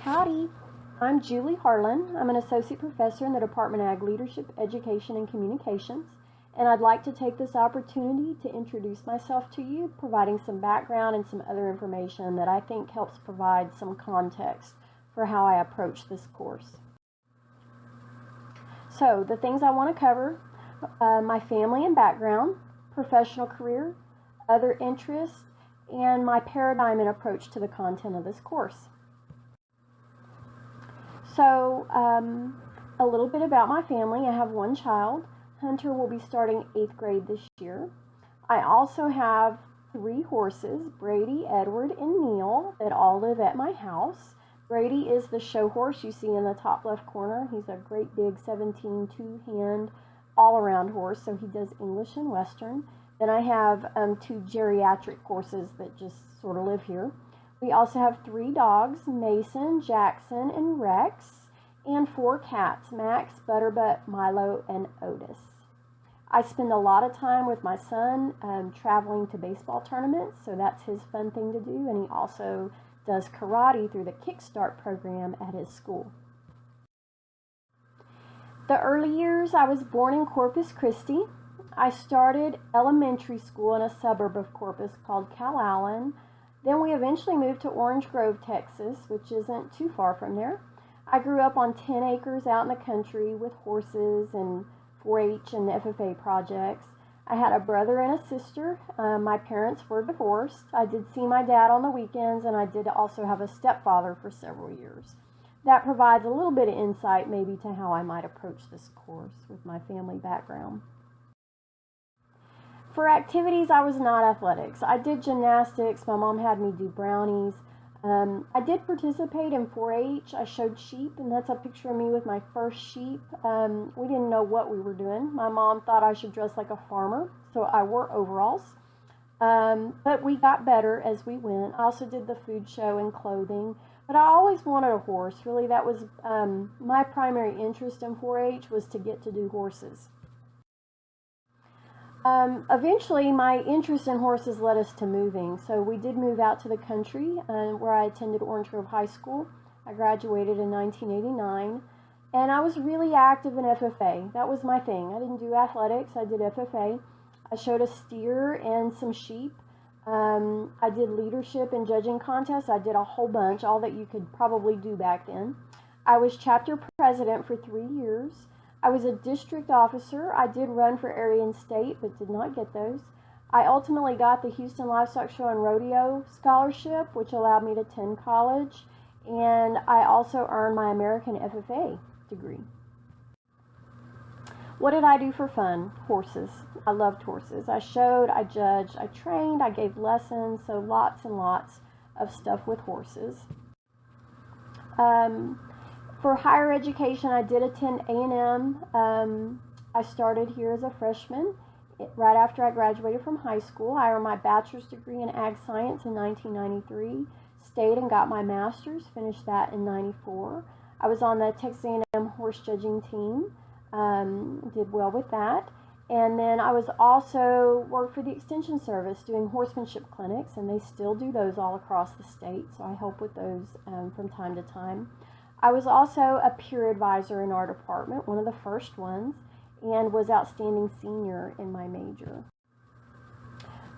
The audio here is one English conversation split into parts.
Howdy, I'm Julie Harlan. I'm an associate professor in the Department of Ag Leadership, Education, and Communications, and I'd like to take this opportunity to introduce myself to you, providing some background and some other information that I think helps provide some context for how I approach this course. So, the things I want to cover, my family and background, professional career, other interests, and my paradigm and approach to the content of this course. So, a little bit about my family. I have one child. Hunter will be starting 8th grade this year. I also have 3 horses, Brady, Edward, and Neil, that all live at my house. Brady is the show horse you see in the top left corner. He's a great big 17 two-hand all-around horse, so he does English and Western. Then I have 2 geriatric horses that just sort of live here. We also have 3 dogs, Mason, Jackson, and Rex, and 4 cats, Max, Butterbutt, Milo, and Otis. I spend a lot of time with my son traveling to baseball tournaments, so that's his fun thing to do, and he also does karate through the Kickstart program at his school. The early years, I was born in Corpus Christi. I started elementary school in a suburb of Corpus called Calallen. Then we eventually moved to Orange Grove, Texas, which isn't too far from there. I grew up on 10 acres out in the country with horses and 4-H and FFA projects. I had a brother and a sister. My parents were divorced. I did see my dad on the weekends, and I did also have a stepfather for several years. That provides a little bit of insight maybe to how I might approach this course with my family background. For activities, I was not athletics. I did gymnastics. My mom had me do brownies. I did participate in 4-H. I showed sheep, and that's a picture of me with my first sheep. We didn't know what we were doing. My mom thought I should dress like a farmer, so I wore overalls. But we got better as we went. I also did the food show and clothing. But I always wanted a horse. Really, that was my primary interest in 4-H was to get to do horses. Eventually, my interest in horses led us to moving. So we did move out to the country where I attended Orange Grove High School. I graduated in 1989, and I was really active in FFA. That was my thing. I didn't do athletics. I did FFA. I showed a steer and some sheep. I did leadership and judging contests. I did a whole bunch, all that you could probably do back then. I was chapter president for 3 years. I was a district officer. I did run for area and state, but did not get those. I ultimately got the Houston Livestock Show and Rodeo Scholarship, which allowed me to attend college, and I also earned my American FFA degree. What did I do for fun? Horses. I loved horses. I showed, I judged, I trained, I gave lessons, so lots and lots of stuff with horses. For higher education, I did attend A&M. I started here as a freshman. Right after I graduated from high school, I earned my bachelor's degree in ag science in 1993. Stayed and got my master's, finished that in 94. I was on the Texas A&M horse judging team. Did well with that. And then I was also worked for the Extension Service doing horsemanship clinics, and they still do those all across the state, so I help with those from time to time. I was also a peer advisor in our department, one of the first ones, and was outstanding senior in my major.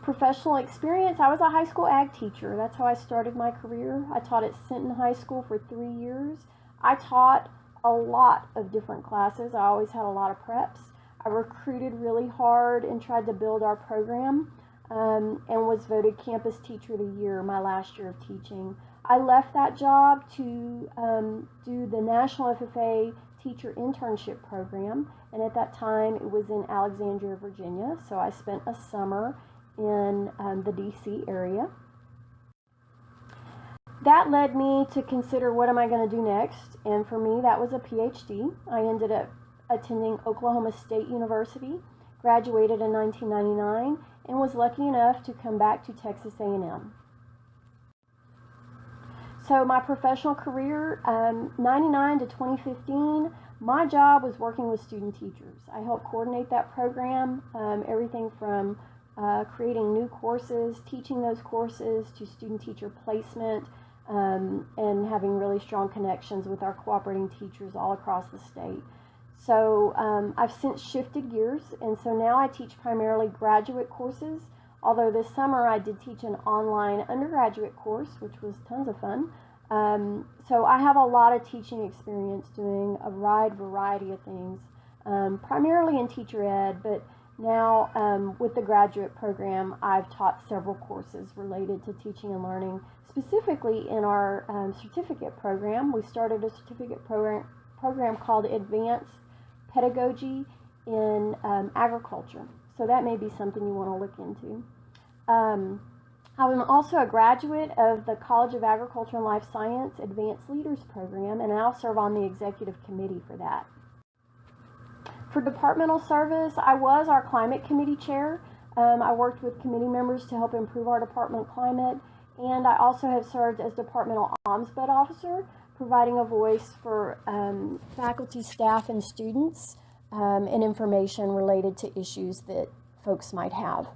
Professional experience, I was a high school ag teacher. That's how I started my career. I taught at Sinton High School for 3 years. I taught a lot of different classes. I always had a lot of preps. I recruited really hard and tried to build our program and was voted Campus Teacher of the Year my last year of teaching. I left that job to do the National FFA Teacher Internship Program, and at that time it was in Alexandria, Virginia, so I spent a summer in the DC area. That led me to consider what am I going to do next, and for me that was a PhD. I ended up attending Oklahoma State University, graduated in 1999, and was lucky enough to come back to Texas A&M. So my professional career, 99 to 2015, my job was working with student teachers. I helped coordinate that program, everything from creating new courses, teaching those courses, to student teacher placement, and having really strong connections with our cooperating teachers all across the state. So I've since shifted gears, and so now I teach primarily graduate courses, although this summer I did teach an online undergraduate course, which was tons of fun. So I have a lot of teaching experience doing a wide variety of things, primarily in teacher ed, but now with the graduate program, I've taught several courses related to teaching and learning. Specifically in our certificate program, we started a certificate program called Advanced Pedagogy in Agriculture. So that may be something you want to look into. I'm also a graduate of the College of Agriculture and Life Science Advanced Leaders Program, and I'll serve on the executive committee for that. For departmental service, I was our climate committee chair. I worked with committee members to help improve our department climate, and I also have served as departmental ombudsman officer, providing a voice for faculty, staff, and students, and information related to issues that folks might have.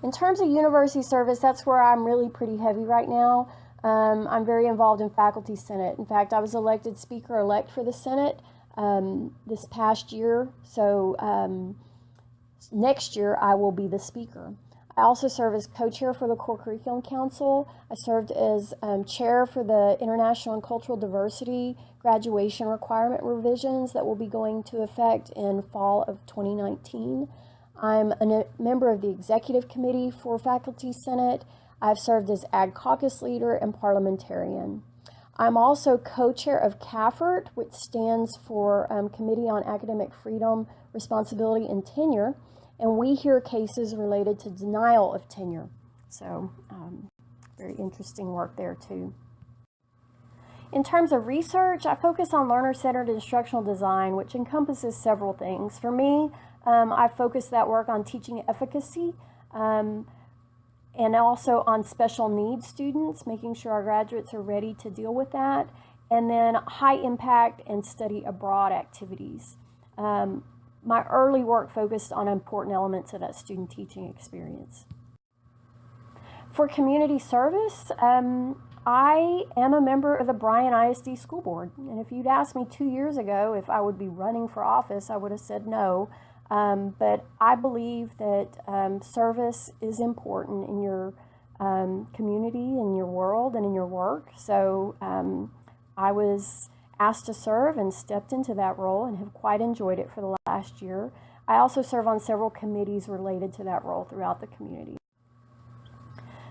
In terms of university service, that's where I'm really pretty heavy right now. I'm very involved in Faculty Senate. In fact, I was elected Speaker-elect for the Senate this past year, so next year I will be the Speaker. I also serve as co-chair for the Core Curriculum Council. I served as chair for the International and Cultural Diversity graduation requirement revisions that will be going to effect in fall of 2019. I'm a member of the Executive Committee for Faculty Senate. I've served as Ag Caucus leader and parliamentarian. I'm also co-chair of CAFRT, which stands for Committee on Academic Freedom, Responsibility, and Tenure, and we hear cases related to denial of tenure. So very interesting work there too. In terms of research, I focus on learner-centered instructional design, which encompasses several things. For me, I focus that work on teaching efficacy and also on special needs students, making sure our graduates are ready to deal with that, and then high impact and study abroad activities. My early work focused on important elements of that student teaching experience. For community service, I am a member of the Bryan ISD School Board, and if you'd asked me 2 years ago if I would be running for office, I would have said no. But I believe that service is important in your community, in your world, and in your work. So I was asked to serve and stepped into that role and have quite enjoyed it for the last year. I also serve on several committees related to that role throughout the community.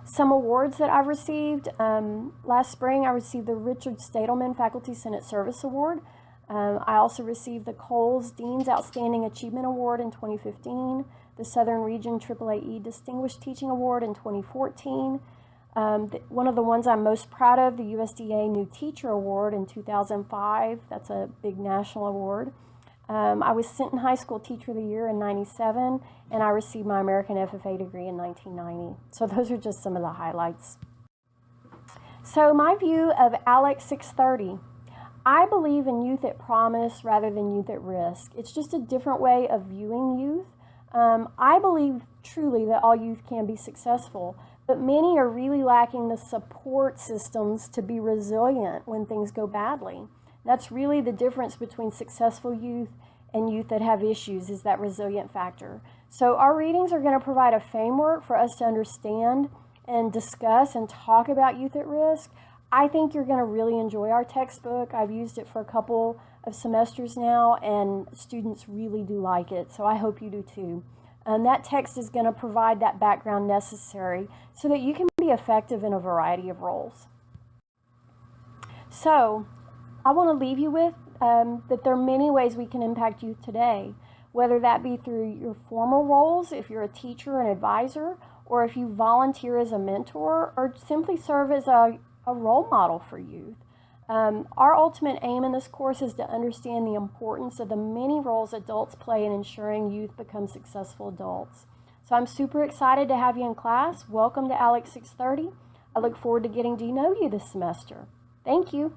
Some awards that I've received. Last spring, I received the Richard Stadelman Faculty Senate Service Award. I also received the Coles Dean's Outstanding Achievement Award in 2015, the Southern Region AAAE Distinguished Teaching Award in 2014. One of the ones I'm most proud of, the USDA New Teacher Award in 2005. That's a big national award. I was Sinton High School Teacher of the Year in '97, and I received my American FFA degree in 1990. So those are just some of the highlights. So my view of ALEC 630. I believe in youth at promise rather than youth at risk. It's just a different way of viewing youth. I believe truly that all youth can be successful, but many are really lacking the support systems to be resilient when things go badly. That's really the difference between successful youth and youth that have issues, is that resilient factor. So our readings are going to provide a framework for us to understand and discuss and talk about youth at risk. I think you're going to really enjoy our textbook. I've used it for a couple of semesters now, and students really do like it, so I hope you do too. And that text is going to provide that background necessary so that you can be effective in a variety of roles. So I want to leave you with that there are many ways we can impact youth today, whether that be through your formal roles, if you're a teacher or an advisor, or if you volunteer as a mentor, or simply serve as a role model for youth. Our ultimate aim in this course is to understand the importance of the many roles adults play in ensuring youth become successful adults. So I'm super excited to have you in class. Welcome to ALEC 630. I look forward to getting to know you this semester. Thank you.